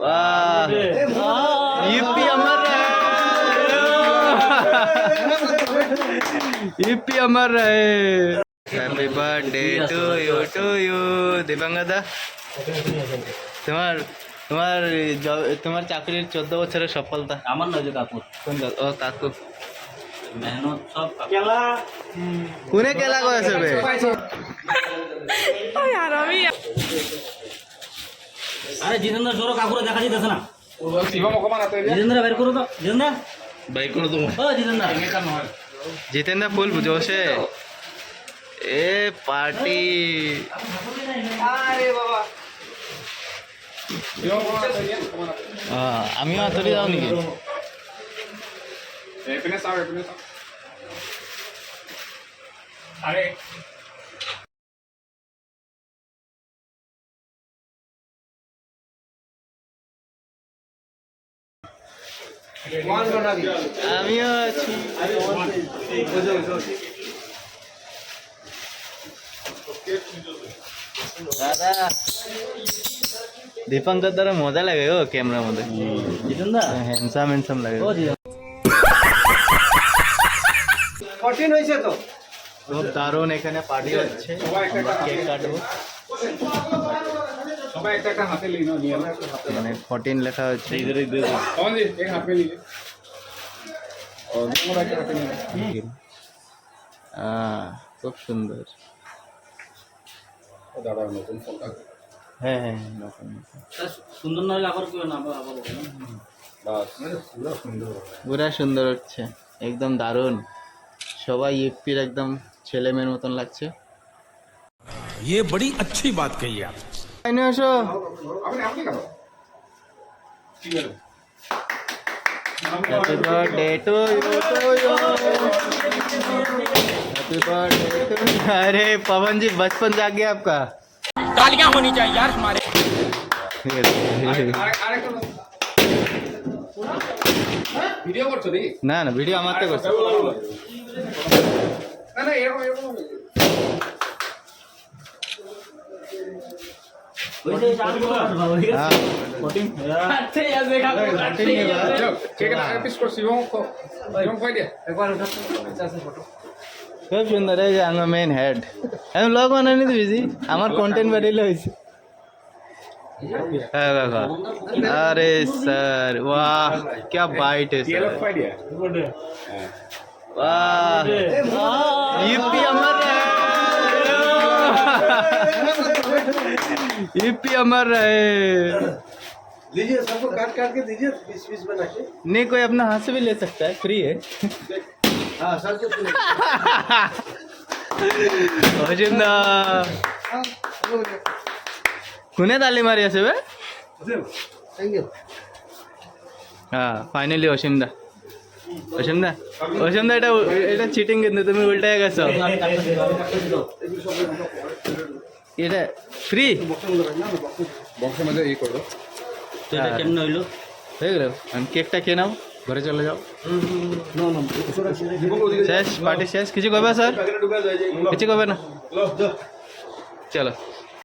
वाह यूपी अमर रहे, यूपी अमर रहे। हैप्पी बर्थडे टू यू दिवंगत दा। তোমার তোমার তোমার চাকরির 14 বছরের সফলতা। আমার নয় যে কাকু, কোন ও কাকু মেহনত সব কেলা কোনে কেলা করেছে বে? ও यार আমি আরে জিতেন্দ্র সরো, কাকুরে দেখা যাইতেছে না। জিতেন্দ্র বের করো তো, জিতেন্দ্র भाई कर दो ও জিতেন্দ্র जितेंद्र फुल जोश है ए पार्टी। আমিও আতরি যাও নাকি? আমিও আছি। দাদা দীপঙ্কর দ্বারা মজা লাগে ও ক্যামেরার মধ্যে, জিতেন্দ্র হ্যান্ডসাম হ্যান্ডসাম লাগে। ও জিতেন্দ্র কঠিন হয়েছে তো। খুব দারুণ এখানে পার্টি হচ্ছে, আমরা কেক কাটবো। সবাই একটা একটা হাতে নিয়ে নাও, নিয়ে নাও। মানে 14 লেখা হচ্ছে। কौन जी एक हाथ में लीजिए और दोनों रख के हाथ में लीजिए। খুব সুন্দর। ও দাদা নতুন ফোনটা হ্যাঁ হ্যাঁ নতুন। সুন্দর না হলে আবার কেউ না আবার বাস পুরো সুন্দর। পুরা সুন্দর হচ্ছে, একদম দারুণ। সবাই ইউপির একদম ছেলে মেয়ের মতন লাগছে। ये बड़ी अच्छी बात कही आप। আইনে আসো। আপনি আপনি করো ঠিক আছে। Happy birthday to you. Happy birthday to. अरे पवन जी बचपन जाग गया आपका। तालियां होनी चाहिए यार हमारे। আরেকটা ভিডিও করছো দেখি? না না ভিডিও আমারতে করছে। না না এরকম এরকম ওই যে চালু করো বাবা, ঠিক আছে? হ্যাঁ আচ্ছা यार देखा যাও কেক আগে পিস করছি এবং এবং কই দিয়ে একবার উঠা আছে ফটো। খুব সুন্দর। এই যে আমার মেইন হেড, আমি ব্লগ বানাইনি তো বিজি, আমার কন্টেন্ট বাড়িলে হয়েছে। হ্যাঁ কাকা। अरे सर वाह क्या बाइट है ये सर। लोग कई দিয়ে वाह यूपी अमर रहे, यूपी अमर रहे। लीजिए सबको काट काट के दीजिए, पीस पीस बना के। नहीं कोई अपना हाथ से भी ले सकता है, फ्री है। हां सर के অসীমদা কোনে তালি মারি আছে বে? Thank you. হ্যাঁ ফাইনালি অসীমদা। অসীমদা অসীমদা এটা এটা চিটিং কিন্তু তুমি উল্টায় গেছো। এটা ফ্রি বক্সের মধ্যে এই করো। তো এটা কেমন হইলো? হয়ে গেল। কেকটা খেয়ে নাও, ঘরে চলে যাও। नो नो শেষ পার্টি শেষ। কিছু করবে স্যার? কিছু করবে না? চলো।